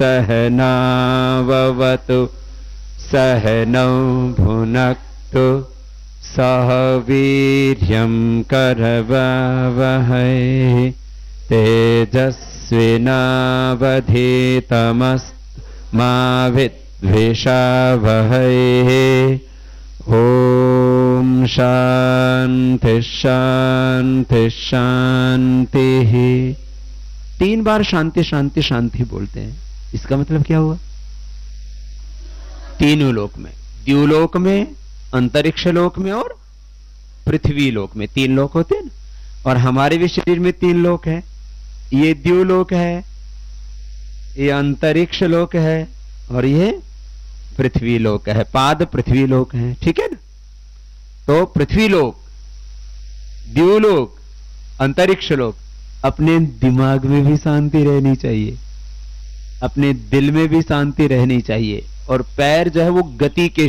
सहनाववतु सहनौ भुनक्तु सह वीर्यं करवावहै तेजस्विनावधीतमस्तु मा विद्विषावहै। ओम शांति शांति शांति। 3 बार शांति शांति शांति बोलते हैं। इसका मतलब क्या हुआ? तीनों लोक में, द्युलोक में, अंतरिक्ष लोक में और पृथ्वी लोक में 3 लोक होते हैं ना। और हमारे भी शरीर में 3 लोक है। ये द्युलोक है, ये अंतरिक्ष लोक है और ये पृथ्वी लोक है। पाद पृथ्वी लोक है, ठीक है ना। तो पृथ्वी लोक, द्युलोक, अंतरिक्ष लोक, अपने दिमाग में भी शांति रहनी चाहिए, अपने दिल में भी शांति रहनी चाहिए। और पैर जो है वो गति के,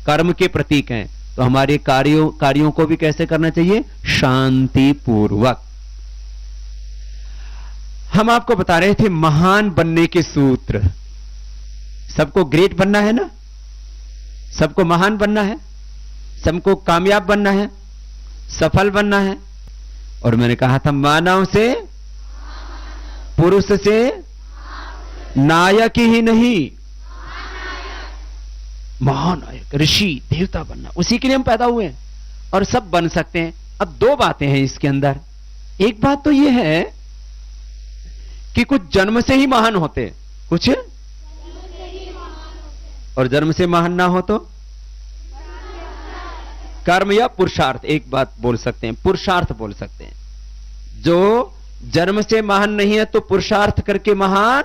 कर्म के प्रतीक हैं। तो हमारे कार्यों को भी कैसे करना चाहिए? शांति पूर्वक। हम आपको बता रहे थे महान बनने के सूत्र। सबको ग्रेट बनना है ना, सबको महान बनना है, सबको कामयाब बनना है, सफल बनना है। और मैंने कहा था मानव से, पुरुष से नायक ही नहीं, महानायक, ऋषि, देवता बनना, उसी के लिए हम पैदा हुए हैं और सब बन सकते हैं। अब 2 बातें हैं इसके अंदर। एक बात तो यह है कि कुछ जन्म से ही महान होते हैं, कुछ और जन्म से महान ना हो तो कर्म या पुरुषार्थ, एक बात बोल सकते हैं, पुरुषार्थ बोल सकते हैं। जो जन्म से महान नहीं है तो पुरुषार्थ करके महान।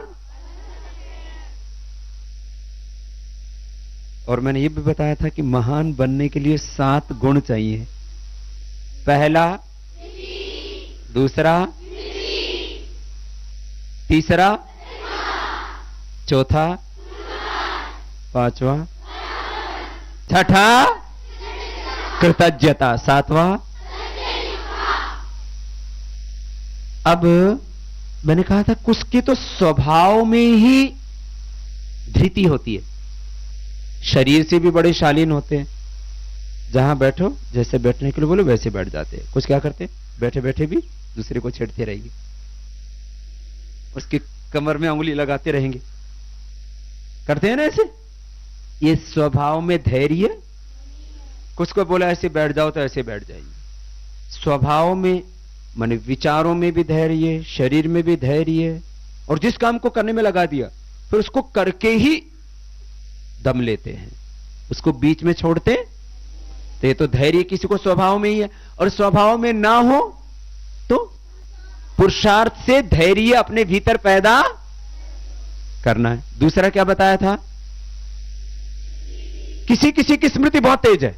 और मैंने ये भी बताया था कि महान बनने के लिए 7 गुण चाहिए। पहला, दूसरा, तीसरा, चौथा, 5वां, छठा कृतज्ञता, 7वां। अब मैंने कहा था कुछ के तो स्वभाव में ही धृति होती है, शरीर से भी बड़े शालीन होते हैं। जहां बैठो, जैसे बैठने के लिए बोलो वैसे बैठ जाते हैं। कुछ क्या करते, बैठे बैठे भी दूसरे को छेड़ते रहेंगे, उसकी कमर में उंगली लगाते रहेंगे, करते हैं ना ऐसे। ये स्वभाव में धैर्य। कुछ को बोला ऐसे बैठ जाओ तो ऐसे बैठ जाइए। स्वभाव में माने विचारों में भी धैर्य, शरीर में भी धैर्य। और जिस काम को करने में लगा दिया फिर उसको करके ही दम लेते हैं, उसको बीच में छोड़ते। तो ये तो धैर्य किसी को स्वभाव में ही है। और स्वभाव में ना हो तो पुरुषार्थ से धैर्य अपने भीतर पैदा करना है। दूसरा क्या बताया था? किसी किसी की स्मृति बहुत तेज है,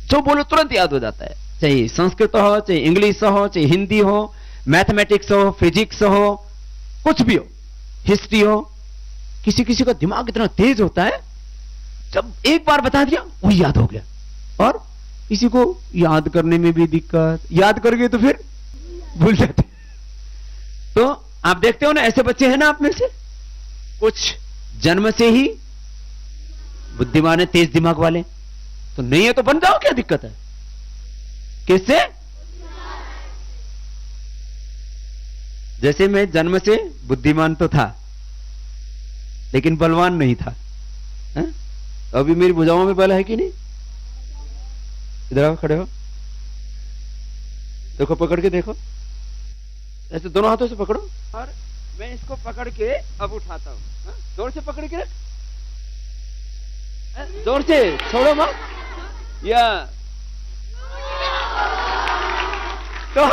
जो बोलो तुरंत याद हो जाता है। चाहे संस्कृत हो, चाहे इंग्लिश हो, चाहे हिंदी हो, मैथमेटिक्स हो, फिजिक्स हो, कुछ भी हो, हिस्ट्री हो। किसी किसी का दिमाग इतना तेज होता है, जब एक बार बता दिया वही याद हो गया। और किसी को याद करने में भी दिक्कत, याद करके तो फिर भूल जाते। तो आप देखते हो ना, ऐसे बच्चे हैं ना आप में से, कुछ जन्म से ही बुद्धिमान है, तेज दिमाग वाले। तो नहीं है तो बन जाओ, क्या दिक्कत है? किससे? जैसे मैं जन्म से बुद्धिमान तो था लेकिन बलवान नहीं था, है? तो अभी मेरी भुजाओं में बल है कि नहीं? इधर आओ, खड़े हो, देखो, पकड़ के देखो, ऐसे दोनों हाथों से पकड़ो और मैं इसको पकड़ के अब उठाता हूं। जोर से पकड़ के रख, जोर से, छोड़ो मत। या तो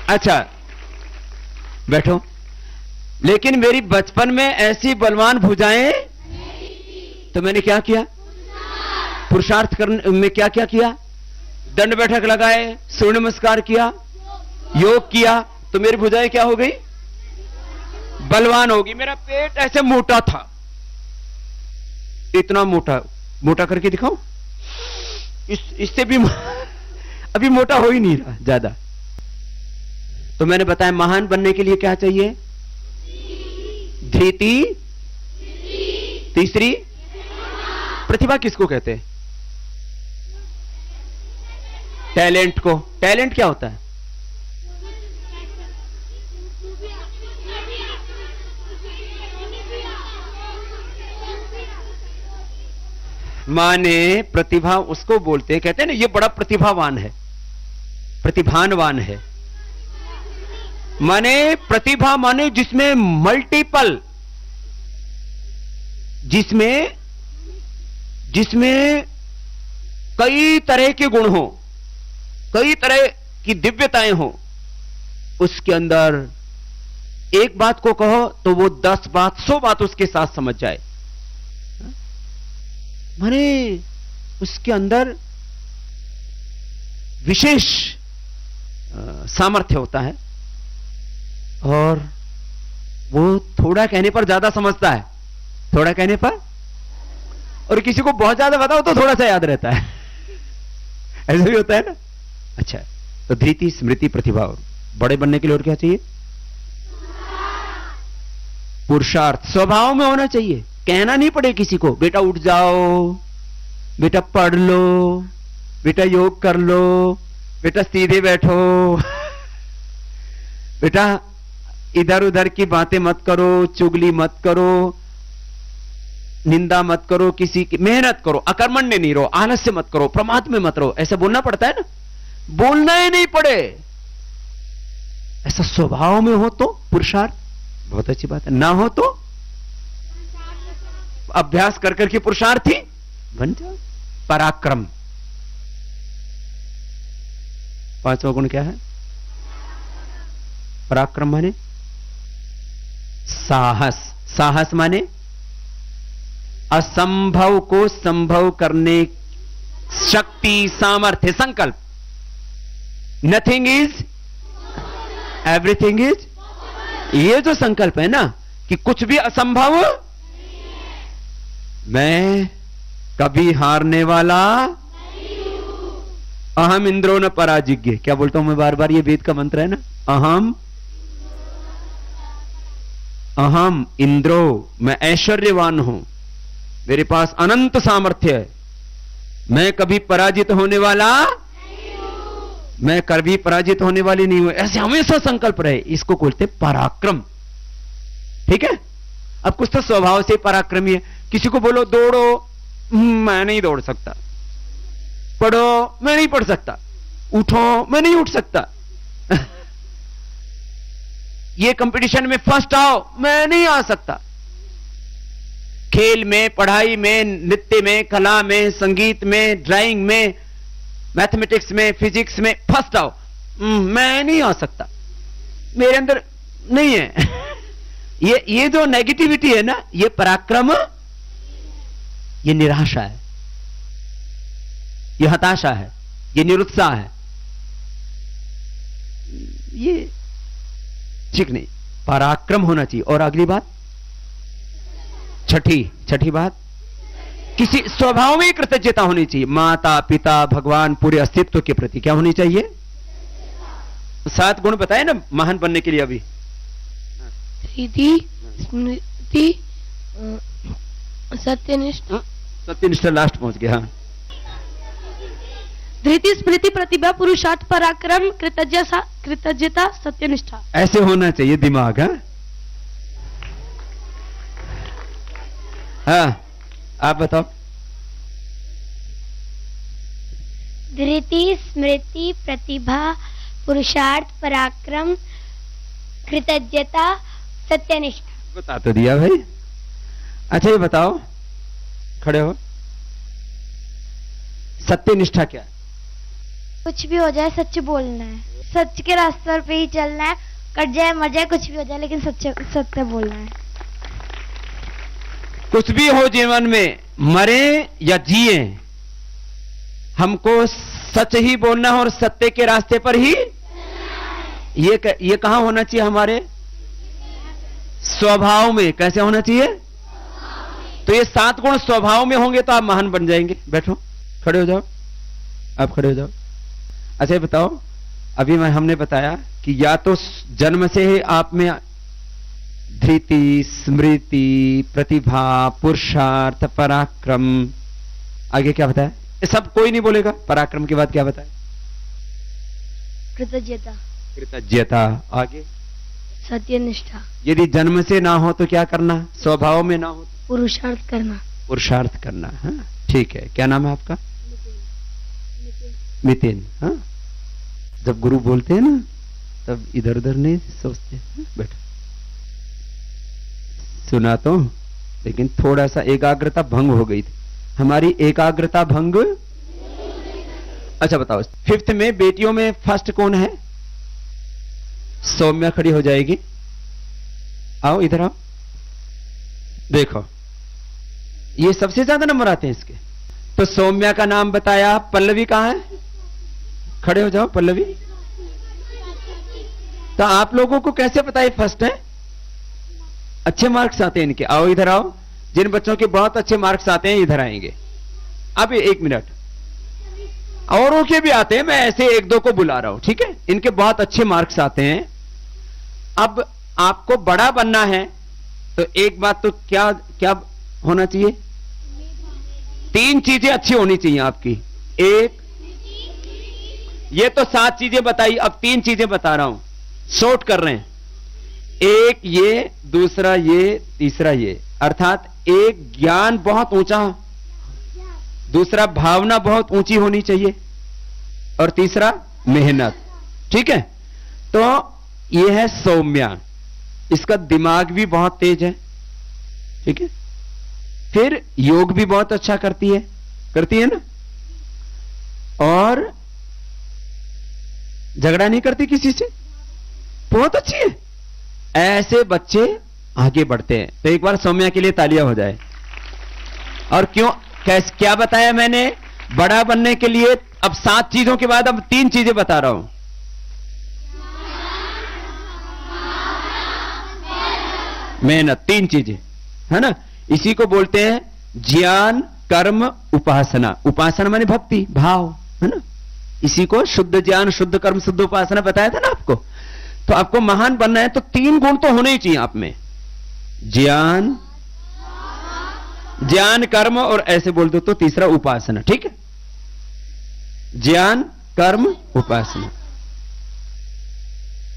अच्छा बैठो। लेकिन मेरी बचपन में ऐसी बलवान भुजाएं, तो मैंने क्या किया? पुरुषार्थ करने में क्या क्या किया? दंड बैठक लगाए, सूर्य नमस्कार किया, योग किया, तो मेरी भुजाएं क्या हो गई? बलवान होगी। मेरा पेट ऐसे मोटा था, इतना मोटा, मोटा करके दिखाऊं? इससे भी अभी मोटा हो ही नहीं रहा ज्यादा। तो मैंने बताया महान बनने के लिए क्या चाहिए? धृति, तीसरी प्रतिभा किसको कहते हैं? टैलेंट को। टैलेंट क्या होता है? माने प्रतिभा उसको बोलते हैं, कहते हैं ना ये बड़ा प्रतिभावान है, प्रतिभानवान है। माने प्रतिभा माने जिसमें मल्टीपल, जिसमें कई तरह के गुण हो, कई तरह की दिव्यताएं हो। उसके अंदर एक बात को कहो तो वो 10 बात 100 बात उसके साथ समझ जाए। माने उसके अंदर विशेष सामर्थ्य होता है और वो थोड़ा कहने पर ज्यादा समझता है, थोड़ा कहने पर, और किसी को बहुत ज्यादा बताओ तो थोड़ा सा याद रहता है। ऐसा भी होता है ना। अच्छा, तो धृति, स्मृति, प्रतिभा। और बड़े बनने के लिए और क्या चाहिए? पुरुषार्थ स्वभाव में होना चाहिए। कहना नहीं पड़े किसी को, बेटा उठ जाओ, बेटा पढ़ लो, बेटा योग कर लो, बेटा सीधे बैठो, बेटा इधर उधर की बातें मत करो, चुगली मत करो, निंदा मत करो किसी की, मेहनत करो, अकर्मण्य नहीं रहो, आलस्य मत करो, प्रमाद में मत रहो। ऐसा बोलना पड़ता है ना। बोलना ही नहीं पड़े, ऐसा स्वभाव में हो तो पुरुषार्थ, बहुत अच्छी बात है। ना हो तो अभ्यास कर करके पुरुषार्थी बन जाओ। पराक्रम, पांचवा गुण क्या है? पराक्रम माने साहस। साहस माने असंभव को संभव करने शक्ति, सामर्थ्य, संकल्प। नथिंग इज एवरीथिंग इज, ये जो संकल्प है ना कि कुछ भी असंभव, मैं कभी हारने वाला अहम इंद्रो न पराजिज्ञ। क्या बोलता हूं मैं बार बार, ये वेद का मंत्र है ना। अहम इंद्रो, मैं ऐश्वर्यवान हूं, मेरे पास अनंत सामर्थ्य है, मैं कभी पराजित होने वाला, मैं कभी पराजित होने वाली नहीं हूं। ऐसे हमेशा संकल्प रहे, इसको बोलते पराक्रम। ठीक है। अब कुछ तो स्वभाव से पराक्रमी है। किसी को बोलो दौड़ो, मैं नहीं दौड़ सकता। पढ़ो, मैं नहीं पढ़ सकता। उठो, मैं नहीं उठ सकता। ये कंपटीशन में फर्स्ट आओ, मैं नहीं आ सकता। खेल में, पढ़ाई में, नृत्य में, कला में, संगीत में, ड्राइंग में, मैथमेटिक्स में, फिजिक्स में फर्स्ट आओ, मैं नहीं आ सकता, मेरे अंदर नहीं है। ये जो नेगेटिविटी है ना, ये पराक्रम, ये निराशा है, ये हताशा है, ये निरुत्साह है, ये ठीक नहीं। पराक्रम होना चाहिए। और अगली बात, छठी बात, किसी स्वभाव में कृतज्ञता होनी चाहिए। माता, पिता, भगवान, पूरे अस्तित्व के प्रति क्या होनी चाहिए? 7 गुण बताए ना महान बनने के लिए अभी। धृति, स्मृति, सत्यनिष्ठा। सत्यनिष्ठा लास्ट पहुंच गया। हाँ, धृति, स्मृति, प्रतिभा, पुरुषार्थ, पराक्रम, कृतज्ञता, सत्यनिष्ठा। ऐसे होना चाहिए दिमाग। हाँ, आप बताओ। धृति, स्मृति, प्रतिभा, पुरुषार्थ, पराक्रम, कृतज्ञता, सत्यनिष्ठा। बता तो दिया भाई। अच्छा ये बताओ, खड़े हो, सत्यनिष्ठा क्या है? कुछ भी हो जाए सच बोलना है, सच के रास्ते पे ही चलना है, कट जाए मर जाए कुछ भी हो जाए, लेकिन सत्य बोलना है। कुछ भी हो जीवन में, मरे या जिए, हमको सच ही बोलना है और सत्य के रास्ते पर ही। ये कहां होना चाहिए? हमारे स्वभाव में। कैसे होना चाहिए? तो ये 7 गुण स्वभाव में होंगे तो आप महान बन जाएंगे। बैठो, खड़े हो जाओ, आप खड़े हो जाओ। अच्छा बताओ, अभी हमने बताया कि या तो जन्म से ही आप में धृति, स्मृति, प्रतिभा, पुरुषार्थ, पराक्रम। आगे क्या बताया? ये सब कोई नहीं बोलेगा। पराक्रम के बाद क्या बताया? कृतज्ञता। कृतज्ञता। आगे सत्यनिष्ठा। यदि जन्म से ना हो तो क्या करना? स्वभाव में ना हो पुरुषार्थ करना। पुरुषार्थ करना। हाँ ठीक है। क्या नाम है आपका? नितिन। हाँ जब गुरु बोलते हैं ना तब इधर उधर नहीं सोचते। बैठो। सुना तो, लेकिन थोड़ा सा एकाग्रता भंग हो गई थी हमारी। एकाग्रता भंग। अच्छा बताओ, 5th में बेटियों में फर्स्ट कौन है? सौम्या खड़ी हो जाएगी। आओ इधर आओ। देखो ये सबसे ज्यादा नंबर आते हैं इसके। तो सौम्या का नाम बताया। पल्लवी कहां है? खड़े हो जाओ पल्लवी। तो आप लोगों को कैसे पता है फर्स्ट है? अच्छे मार्क्स आते हैं इनके। आओ इधर आओ। जिन बच्चों के बहुत अच्छे मार्क्स आते हैं इधर आएंगे। अब 1 मिनट, औरों के भी आते हैं, मैं ऐसे 1-2 को बुला रहा हूं, ठीक है? इनके बहुत अच्छे मार्क्स आते हैं। अब आपको बड़ा बनना है तो एक बात तो क्या क्या होना चाहिए? 3 चीजें अच्छी होनी चाहिए आपकी। एक, ये तो 7 चीजें बताई, अब 3 चीजें बता रहा हूं, शॉर्ट कर रहे हैं। एक ये, दूसरा ये, तीसरा ये। अर्थात एक ज्ञान बहुत ऊंचा, दूसरा भावना बहुत ऊंची होनी चाहिए, और तीसरा मेहनत। ठीक है? तो ये है सौम्या। इसका दिमाग भी बहुत तेज है। ठीक है? फिर योग भी बहुत अच्छा करती है ना, और झगड़ा नहीं करती किसी से, बहुत अच्छी है। ऐसे बच्चे आगे बढ़ते हैं। तो एक बार सौम्या के लिए तालियां हो जाए। और क्यों, क्या बताया मैंने? बड़ा बनने के लिए अब 7 चीजों के बाद अब 3 चीजें बता रहा हूं। मेहनत, 3 चीजें, है ना? इसी को बोलते हैं ज्ञान, कर्म, उपासना। उपासना माने भक्ति भाव, है ना? इसी को शुद्ध ज्ञान, शुद्ध कर्म, शुद्ध उपासना बताया था ना आपको। तो आपको महान बनना है तो 3 गुण तो होने ही चाहिए आप में। ज्ञान, कर्म, और ऐसे बोल दो तो तीसरा उपासना। ठीक है? ज्ञान, कर्म, उपासना।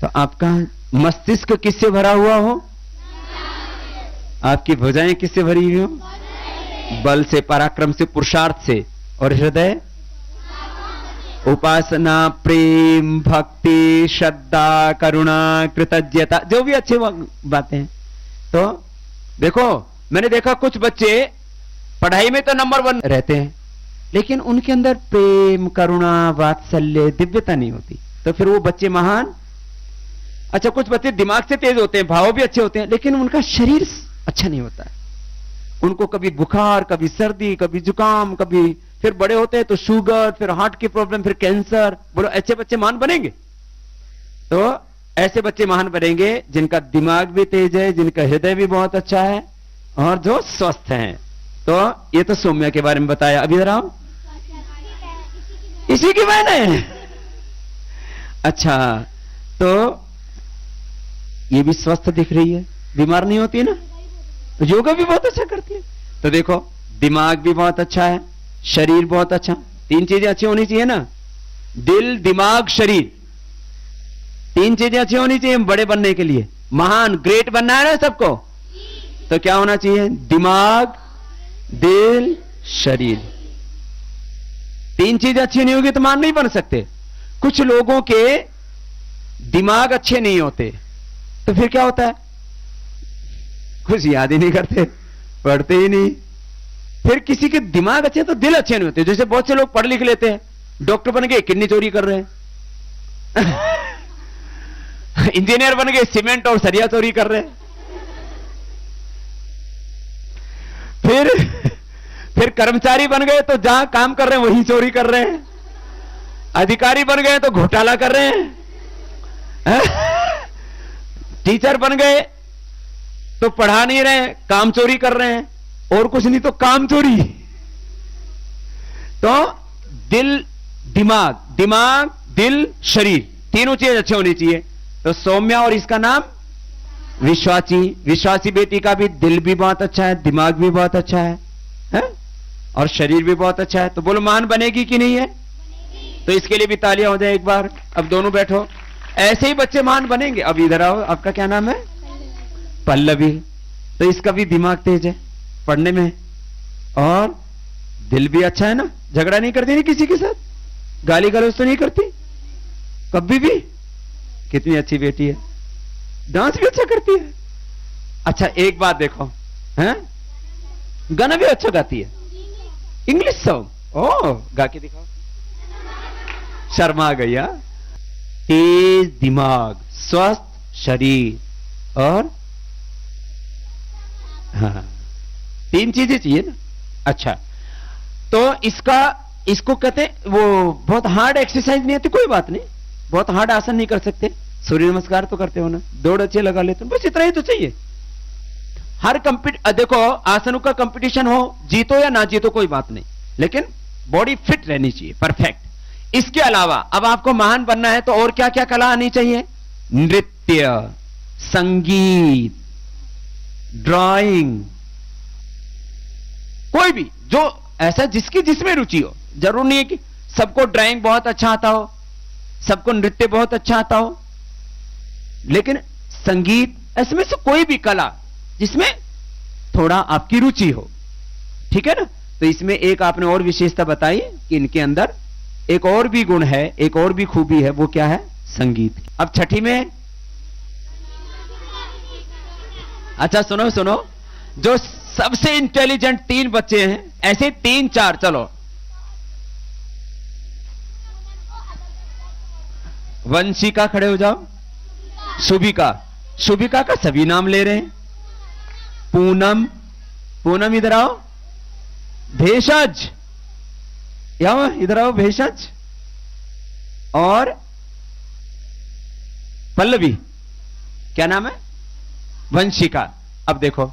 तो आपका मस्तिष्क किससे भरा हुआ हो? आपकी भुजाएं किससे भरी हुई हो? बल से, पराक्रम से, पुरुषार्थ से। और हृदय? उपासना, प्रेम, भक्ति, श्रद्धा, करुणा, कृतज्ञता, जो भी अच्छी बातें हैं। तो देखो, मैंने देखा कुछ बच्चे पढ़ाई में तो नंबर 1 रहते हैं, लेकिन उनके अंदर प्रेम, करुणा, वात्सल्य, दिव्यता नहीं होती। तो फिर वो बच्चे महान? अच्छा, कुछ बच्चे दिमाग से तेज होते हैं, भाव भी अच्छे होते हैं, लेकिन उनका शरीर अच्छा नहीं होता है। उनको कभी बुखार, कभी सर्दी, कभी जुकाम, कभी फिर बड़े होते हैं तो शुगर, फिर हार्ट की प्रॉब्लम, फिर कैंसर। बोलो ऐसे बच्चे महान बनेंगे? तो ऐसे बच्चे महान बनेंगे जिनका दिमाग भी तेज है, जिनका हृदय भी बहुत अच्छा है, और जो स्वस्थ हैं। तो ये तो सौम्या के बारे में बताया। अभी इधर आओ। इसी की बहन है। अच्छा, तो ये भी स्वस्थ दिख रही है, बीमार नहीं होती है ना, तो योगा भी बहुत अच्छा करती है। तो देखो, दिमाग भी बहुत अच्छा है, शरीर बहुत अच्छा। 3 चीजें अच्छी होनी चाहिए ना, दिल, दिमाग, शरीर। 3 चीजें अच्छी होनी चाहिए बड़े बनने के लिए। महान, ग्रेट बनना है ना सबको, तो क्या होना चाहिए? दिमाग, दिल, शरीर। 3 चीजें अच्छी नहीं होगी तो महान नहीं बन सकते। कुछ लोगों के दिमाग अच्छे नहीं होते, तो फिर क्या होता है? कुछ याद ही नहीं करते, पढ़ते ही नहीं। फिर किसी के दिमाग अच्छे तो दिल अच्छे नहीं होते। जैसे बहुत से लोग पढ़ लिख लेते हैं, डॉक्टर बन गए, किडनी चोरी कर रहे हैं। इंजीनियर बन गए, सीमेंट और सरिया चोरी कर रहे हैं। फिर कर्मचारी बन गए तो जहां काम कर रहे हैं वहीं चोरी कर रहे हैं। अधिकारी बन गए तो घोटाला कर रहे हैं। टीचर बन गए तो पढ़ा नहीं रहे, काम चोरी कर रहे हैं। और कुछ नहीं तो काम चोरी। तो दिल, दिमाग, दिल, शरीर, तीनों चीज अच्छी होनी चाहिए। तो सौम्या और इसका नाम विश्वासी, विश्वासी बेटी का भी दिल भी बहुत अच्छा है, दिमाग भी बहुत अच्छा है? और शरीर भी बहुत अच्छा है। तो बोलो महान बनेगी कि नहीं है? तो इसके लिए भी तालियां हो जाए एक बार। अब दोनों बैठो, ऐसे ही बच्चे महान बनेंगे। अब इधर आओ, आपका क्या नाम है? पल्लवी। तो इसका भी दिमाग तेज है पढ़ने में, और दिल भी अच्छा है ना, झगड़ा नहीं करती ना किसी के साथ, गाली गलौज तो नहीं करती कभी भी। कितनी अच्छी बेटी है, डांस भी अच्छा करती है। अच्छा एक बात देखो, हैं गाना भी अच्छा गाती है, इंग्लिश सॉन्ग। ओ गा के दिखाओ। शर्मा गई। तेज दिमाग, स्वस्थ शरीर, और हाँ, 3 चीजें चाहिए ना। अच्छा तो इसको कहते हैं, वो बहुत हार्ड एक्सरसाइज नहीं आती, कोई बात नहीं, बहुत हार्ड आसन नहीं कर सकते, सूर्य नमस्कार तो करते हो ना, दौड़ अच्छे लगा लेते हो, बस इतना ही तो चाहिए। हर देखो आसनों का कंपटीशन हो, जीतो या ना जीतो कोई बात नहीं, लेकिन बॉडी फिट रहनी चाहिए, परफेक्ट। इसके अलावा अब आपको महान बनना है तो और क्या क्या कला आनी चाहिए? नृत्य, संगीत, ड्राइंग, कोई भी जो ऐसा जिसकी जिसमें रुचि हो। जरूर नहीं है कि सबको ड्राइंग बहुत अच्छा आता हो, सबको नृत्य बहुत अच्छा आता हो, लेकिन संगीत, इसमें से कोई भी कला जिसमें थोड़ा आपकी रुचि हो, ठीक है ना। तो इसमें एक आपने और विशेषता बताई कि इनके अंदर एक और भी गुण है, एक और भी खूबी है, वो क्या है? संगीत। अब छठी में, अच्छा सुनो सुनो, जो सबसे इंटेलिजेंट 3 बच्चे हैं, ऐसे 3-4, चलो वंशिका खड़े हो जाओ, शुभिका, शुभिका का सभी नाम ले रहे हैं, पूनम, पूनम इधर आओ, भेषज, यहाँ इधर आओ भेषज, और पल्लवी, क्या नाम है? वंशिका। अब देखो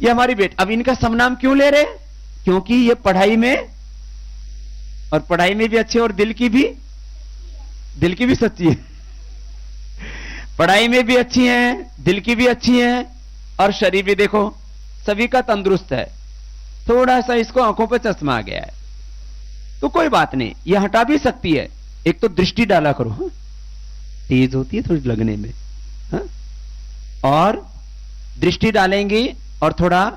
ये हमारी बेटी, अब इनका सब नाम क्यों ले रहे हैं? क्योंकि ये पढ़ाई में, और पढ़ाई में भी अच्छे, और दिल की भी सच्ची है, पढ़ाई में भी अच्छी हैं, दिल की भी अच्छी हैं, और शरीर भी देखो सभी का तंदुरुस्त है। थोड़ा सा इसको आंखों पर चश्मा आ गया है, तो कोई बात नहीं, ये हटा भी सकती है। एक तो दृष्टि डाला करो, हाँ? तेज होती है थोड़ी लगने में, हाँ? और दृष्टि डालेंगी और थोड़ा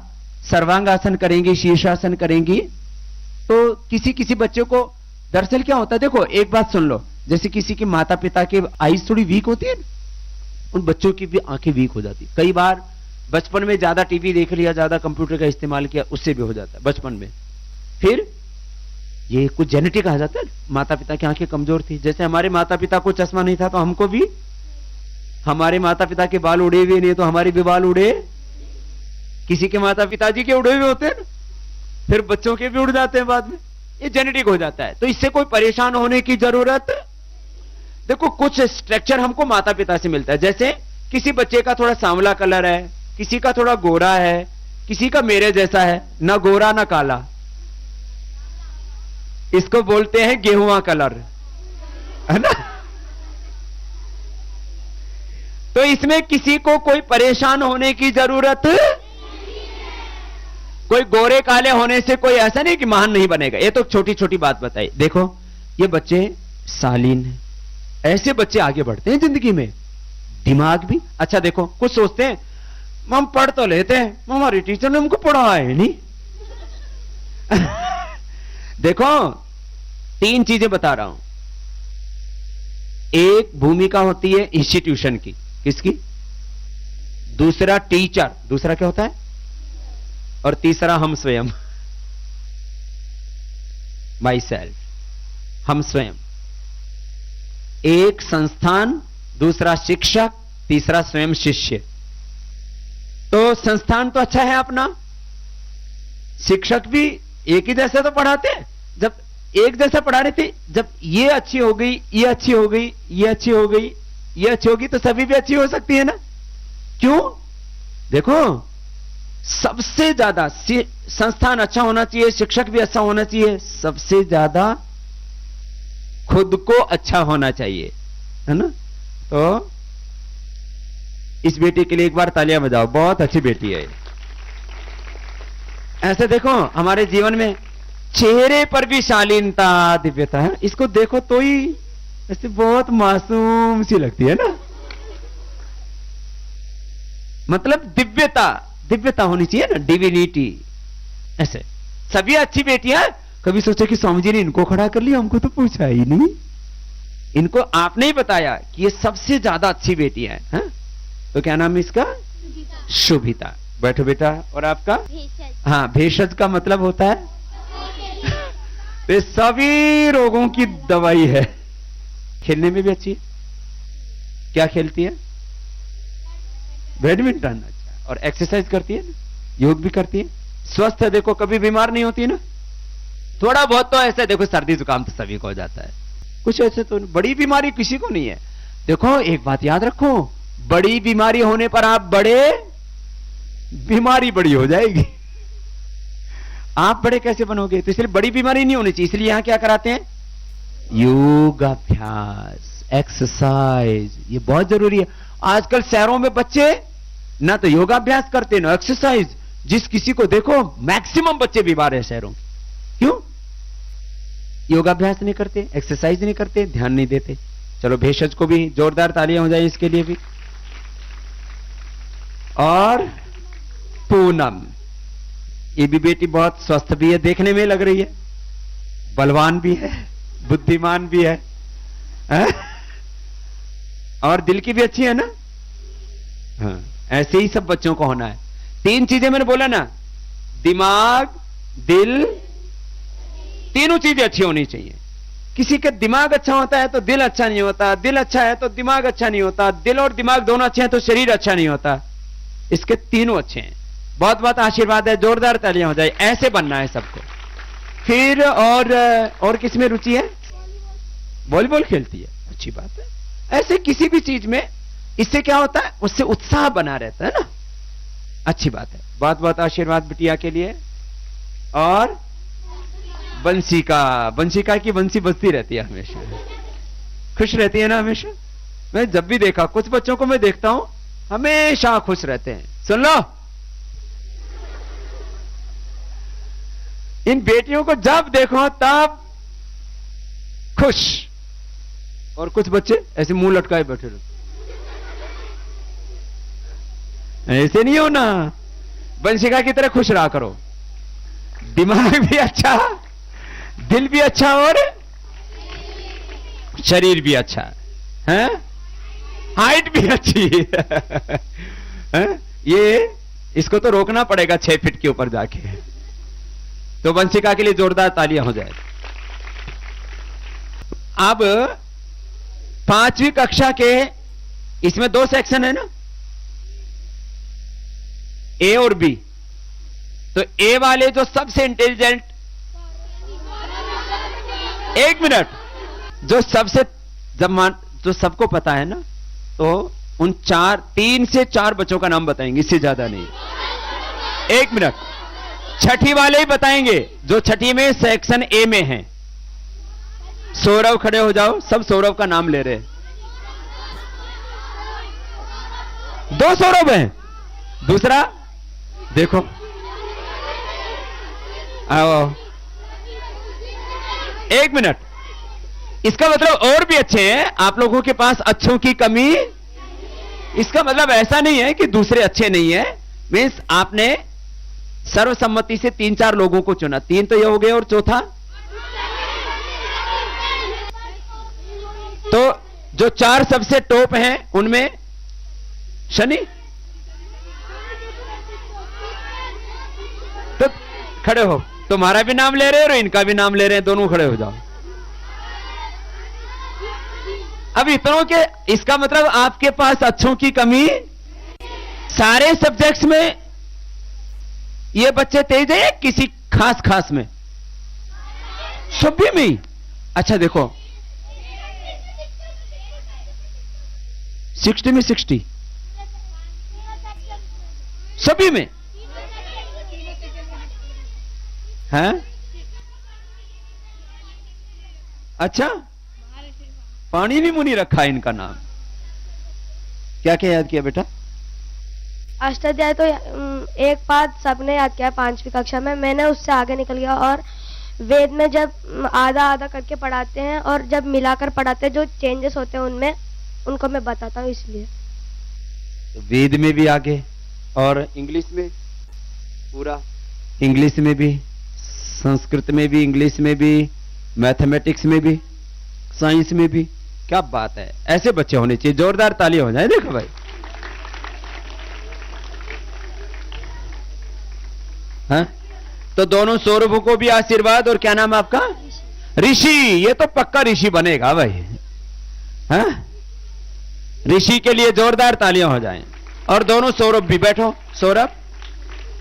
सर्वांगासन करेंगी, शीर्षासन करेंगी, तो किसी किसी बच्चे को दरअसल क्या होता है, देखो एक बात सुन लो, जैसे किसी के माता पिता की आईज थोड़ी वीक होती है, उन बच्चों की भी आंखें वीक हो जाती। कई बार बचपन में ज्यादा टीवी देख लिया, ज्यादा कंप्यूटर का इस्तेमाल किया, उससे भी हो जाता है बचपन में। फिर ये कुछ जेनेटिक आ जाता है, माता पिता की आंखें कमजोर थी, जैसे हमारे माता पिता को चश्मा नहीं था तो हमको भी, हमारे माता पिता के बाल उड़े हुए नहीं तो हमारे भी बाल उड़े, किसी के माता पिताजी के उड़े हुए होते हैं ना, फिर बच्चों के भी उड़ जाते हैं बाद में, ये जेनेटिक हो जाता है। तो इससे कोई परेशान होने की जरूरत, देखो कुछ स्ट्रक्चर हमको माता पिता से मिलता है, जैसे किसी बच्चे का थोड़ा सांवला कलर है, किसी का थोड़ा गोरा है, किसी का मेरे जैसा है, ना गोरा ना काला, इसको बोलते हैं गेहुआ कलर, है ना। तो इसमें किसी को कोई परेशान होने की जरूरत, कोई गोरे काले होने से कोई ऐसा नहीं कि महान नहीं बनेगा। ये तो छोटी छोटी बात बताई। देखो ये बच्चे शालीन हैं, ऐसे बच्चे आगे बढ़ते हैं जिंदगी में, दिमाग भी अच्छा। देखो कुछ सोचते हैं हम पढ़ तो लेते हैं, हमारी टीचर ने हमको पढ़ाया है नहीं। देखो 3 चीजें बता रहा हूं। एक भूमिका होती है इंस्टीट्यूशन की, किसकी? दूसरा टीचर, दूसरा क्या होता है? और तीसरा हम स्वयं, माई सेल्फ, हम स्वयं। एक संस्थान, दूसरा शिक्षक, तीसरा स्वयं शिष्य। तो संस्थान तो अच्छा है अपना, शिक्षक भी एक ही जैसे तो पढ़ाते हैं, जब एक जैसा पढ़ा रहे थे, जब ये अच्छी हो गई, ये अच्छी हो गई, ये अच्छी हो गई, ये अच्छी होगी, तो सभी भी अच्छी हो सकती है ना। क्यों? देखो सबसे ज्यादा संस्थान अच्छा होना चाहिए, शिक्षक भी अच्छा होना चाहिए, सबसे ज्यादा खुद को अच्छा होना चाहिए, है ना। तो इस बेटी के लिए एक बार तालियां बजाओ, बहुत अच्छी बेटी है। ऐसे देखो हमारे जीवन में चेहरे पर भी शालीनता, दिव्यता है। इसको देखो तो ही ऐसे बहुत मासूम सी लगती है ना, मतलब दिव्यता, दिव्यता होनी चाहिए ना, डिविनिटी। ऐसे सभी अच्छी बेटियां। कभी सोचे कि स्वामी जी ने इनको खड़ा कर लिया, हमको तो पूछा ही नहीं, इनको आपने ही बताया कि ये सबसे ज्यादा अच्छी बेटी है, हाँ? तो क्या नाम है इसका? शुभिता। बैठो बेटा। और आपका? हाँ, भेषज का मतलब होता है ये सभी रोगों की दवाई है। खेलने में भी अच्छी है। क्या खेलती है? बैडमिंटन। अच्छा, और एक्सरसाइज करती है ना, योग भी करती है, स्वस्थ है। देखो कभी बीमार नहीं होती ना। थोड़ा बहुत तो ऐसे देखो, सर्दी जुकाम तो सभी को हो जाता है, कुछ ऐसे तो बड़ी बीमारी किसी को नहीं है। देखो एक बात याद रखो, बड़ी बीमारी होने पर आप बड़े, बीमारी बड़ी हो जाएगी। आप बड़े कैसे बनोगे? तो इसलिए बड़ी बीमारी नहीं होनी चाहिए। इसलिए यहां क्या कराते हैं? योगाभ्यास, एक्सरसाइज, ये बहुत जरूरी है। आजकल शहरों में बच्चे ना तो योगाभ्यास करते ना एक्सरसाइज। जिस किसी को देखो मैक्सिमम बच्चे बीमार है शहरों के। क्यों? योगाभ्यास नहीं करते, एक्सरसाइज नहीं करते, ध्यान नहीं देते। चलो भेषज को भी जोरदार तालियां हो जाए इसके लिए भी। और पूनम, ये भी बेटी बहुत स्वस्थ भी है, देखने में लग रही है, बलवान भी है, बुद्धिमान भी है, और दिल की भी अच्छी है ना। हाँ, ऐसे ही सब बच्चों को होना है। 3 चीजें मैंने बोला ना, दिमाग, दिल, तीनों चीजें अच्छी होनी चाहिए। किसी का दिमाग अच्छा होता है तो दिल अच्छा नहीं होता, दिल अच्छा है तो दिमाग अच्छा नहीं होता, दिल और दिमाग दोनों अच्छे हैं तो शरीर अच्छा नहीं होता। इसके तीनों अच्छे हैं। बहुत बहुत आशीर्वाद है, जोरदार तालियां हो जाए। ऐसे बनना है सबको। फिर और किस में रुचि है? वॉलीबॉल खेलती है, अच्छी बात है। ऐसे किसी भी चीज में, इससे क्या होता है? उससे उत्साह बना रहता है ना, अच्छी बात है। बहुत बहुत आशीर्वाद बिटिया के लिए। और बंशिका की बंसी बजती रहती है हमेशा, खुश रहती है ना हमेशा। मैं जब भी देखा, कुछ बच्चों को मैं देखता हूं हमेशा खुश रहते हैं। सुन लो, इन बेटियों को जब देखो तब खुश, और कुछ बच्चे ऐसे मुंह लटकाए बैठे रहते। ऐसे नहीं हो ना, बंशिका की तरह खुश रहा करो। दिमाग भी अच्छा, दिल भी अच्छा, और शरीर भी अच्छा है, हाइट भी अच्छी है। ये इसको तो रोकना पड़ेगा 6 फीट के ऊपर जाके। तो वंशिका के लिए जोरदार तालियां हो जाए। अब 5वीं कक्षा के, इसमें 2 सेक्शन है ना, ए और बी। तो ए वाले जो सबसे इंटेलिजेंट, 1 मिनट, जो सबसे जो सबको पता है ना, तो उन 3 से 4 बच्चों का नाम बताएंगे, इससे ज्यादा नहीं। 1 मिनट, छठी वाले ही बताएंगे जो छठी में सेक्शन ए में है। सौरभ खड़े हो जाओ, सब सौरभ का नाम ले रहे हैं। 2 सौरभ हैं। दूसरा देखो, आओ, 1 मिनट। इसका मतलब और भी अच्छे हैं, आप लोगों के पास अच्छों की कमी। इसका मतलब ऐसा नहीं है कि दूसरे अच्छे नहीं है, मीन्स आपने सर्वसम्मति से 3-4 लोगों को चुना। 3 तो ये हो गए, और चौथा, तो जो 4 सबसे टॉप हैं उनमें शनि। तो खड़े हो, तुम्हारा भी नाम ले रहे हैं और इनका भी नाम ले रहे हैं, दोनों खड़े हो जाओ। अब इतनों के, इसका मतलब आपके पास अच्छों की कमी। सारे सब्जेक्ट्स में ये बच्चे तेज है, किसी खास में? सभी में ही। अच्छा देखो, 60 में 60, सभी में है। अच्छा, पानी नहीं मुनी रखा इनका नाम। क्या क्या याद किया बेटा? अष्टाध्याय तो एक पाठ सबने याद किया 5वीं कक्षा में, मैंने उससे आगे निकल गया। और वेद में जब आधा आधा करके पढ़ाते हैं और जब मिलाकर पढ़ाते हैं, जो चेंजेस होते हैं उनमें, उनको मैं बताता हूँ। इसलिए वेद में भी आगे, और इंग्लिश में पूरा, इंग्लिश में भी, संस्कृत में भी, इंग्लिश में भी, मैथमेटिक्स में भी, साइंस में भी। क्या बात है, ऐसे बच्चे होने चाहिए। जोरदार ताली हो जाए। देखो भाई, हाँ? तो दोनों सौरभों को भी आशीर्वाद। और क्या नाम है आपका? ऋषि। ये तो पक्का ऋषि बनेगा भाई, हाँ? ऋषि के लिए जोरदार तालियां हो जाएं। और दोनों सौरभ भी बैठो। सौरभ,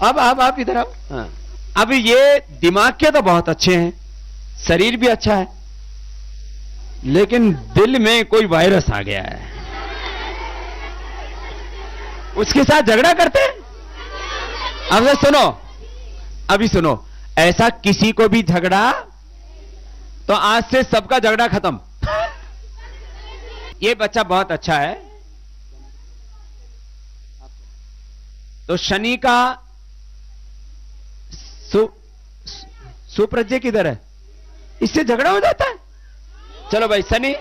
अब आप इधर आओ। हाँ, अब ये दिमाग के तो बहुत अच्छे हैं, शरीर भी अच्छा है, लेकिन दिल में कोई वायरस आ गया है, उसके साथ झगड़ा करते हैं। अब सुनो, अभी सुनो, ऐसा किसी को भी झगड़ा तो आज से सबका झगड़ा खत्म। ये बच्चा बहुत अच्छा है। तो शनि का सुप्रज्ञ किधर है? इससे झगड़ा हो जाता है। चलो भाई, शनि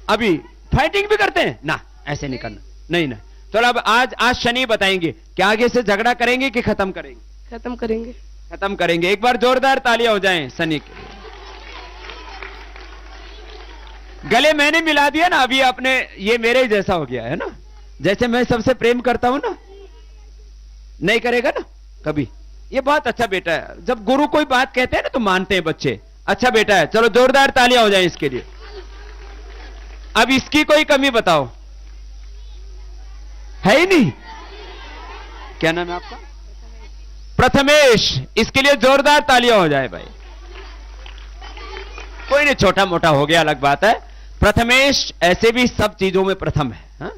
अभी फाइटिंग भी करते हैं ना, ऐसे नहीं करना। नहीं ना, चलो अब आज शनि बताएंगे कि आगे से झगड़ा करेंगे कि खत्म करेंगे? खत्म करेंगे। खत्म करेंगे। एक बार जोरदार तालियां हो जाएं शनि के लिए। गले मैंने मिला दिया ना अभी अपने, ये मेरे ही जैसा हो गया है ना। जैसे मैं सबसे प्रेम करता हूं ना, नहीं करेगा ना कभी। ये बहुत अच्छा बेटा है। जब गुरु कोई बात कहते हैं ना तो मानते हैं बच्चे। अच्छा बेटा है। चलो जोरदार तालियां हो जाएं इसके लिए। अब इसकी कोई कमी बताओ, है ही नहीं। क्या नाम है आपका? प्रथमेश। इसके लिए जोरदार तालियां हो जाए भाई। कोई नहीं, छोटा मोटा हो गया अलग बात है। प्रथमेश ऐसे भी सब चीजों में प्रथम है। हाँ?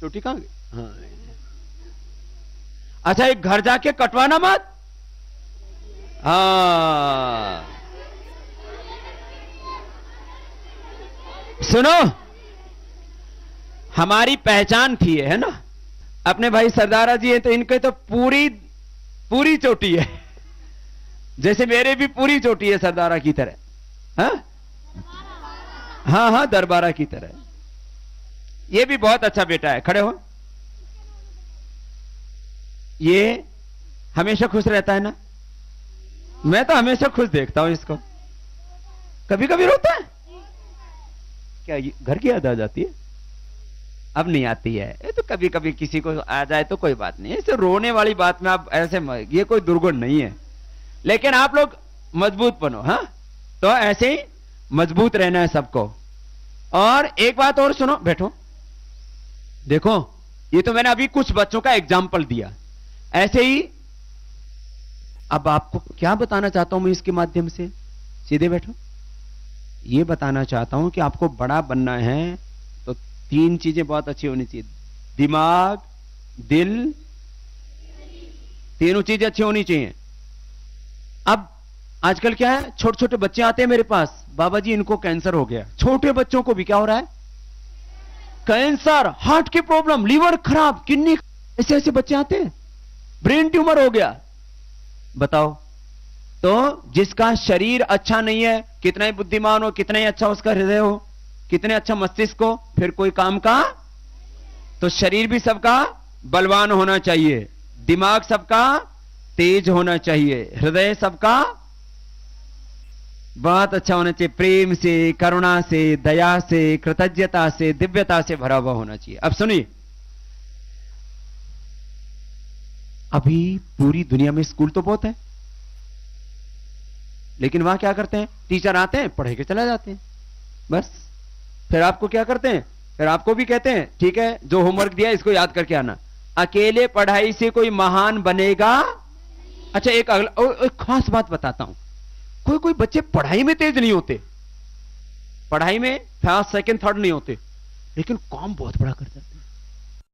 छोटी कहां गई? हाँ। अच्छा, एक घर जाके कटवाना मत। हाँ, सुनो, हमारी पहचान थी, है ना। अपने भाई सरदारा जी हैं तो इनके तो पूरी चोटी है, जैसे मेरे भी पूरी चोटी है सरदारा की तरह। हाँ हाँ, दरबारा की तरह। ये भी बहुत अच्छा बेटा है। खड़े हो। ये हमेशा खुश रहता है ना। मैं तो हमेशा खुश देखता हूं इसको। कभी कभी रोता है क्या? घर की याद आ जाती है? अब नहीं आती है। ये तो कभी कभी किसी को आ जाए तो कोई बात नहीं है। इसे रोने वाली बात में आप ऐसे, ये कोई दुर्गुण नहीं है। लेकिन आप लोग मजबूत बनो। हाँ, तो ऐसे ही मजबूत रहना है सबको। और एक बात और सुनो, बैठो। देखो, ये तो मैंने अभी कुछ बच्चों का एग्जाम्पल दिया। ऐसे ही अब आपको क्या बताना चाहता हूं मैं इसके माध्यम से? सीधे बैठो। ये बताना चाहता हूं कि आपको बड़ा बनना है तो 3 चीजें बहुत अच्छी होनी चाहिए। दिमाग, दिल, तीनों चीजें अच्छी होनी चाहिए। अब आजकल क्या है, छोटे छोटे बच्चे आते हैं मेरे पास, बाबा जी इनको कैंसर हो गया। छोटे बच्चों को भी क्या हो रहा है? कैंसर, हार्ट की प्रॉब्लम, लीवर खराब, किडनी, ऐसे ऐसे बच्चे आते हैं। ब्रेन ट्यूमर हो गया। बताओ, तो जिसका शरीर अच्छा नहीं है, कितना ही बुद्धिमान हो, कितना ही अच्छा उसका हृदय हो, कितने अच्छा मस्तिष्क हो, फिर कोई काम का। तो शरीर भी सबका बलवान होना चाहिए, दिमाग सबका तेज होना चाहिए, हृदय सबका बहुत अच्छा होना चाहिए, प्रेम से, करुणा से, दया से, कृतज्ञता से, दिव्यता से भरा हुआ होना चाहिए। अब सुनिए, अभी पूरी दुनिया में स्कूल तो बहुत है, लेकिन वहां क्या करते हैं? टीचर आते हैं, पढ़े के चले जाते हैं, बस। फिर आपको क्या करते हैं? फिर आपको भी कहते हैं ठीक है, जो होमवर्क दिया इसको याद करके आना। अकेले पढ़ाई से कोई महान बनेगा? अच्छा, एक खास बात बताता हूं। कोई कोई बच्चे पढ़ाई में तेज नहीं होते, पढ़ाई में फर्स्ट सेकंड थर्ड नहीं होते, लेकिन काम बहुत बड़ा कर जाते हैं।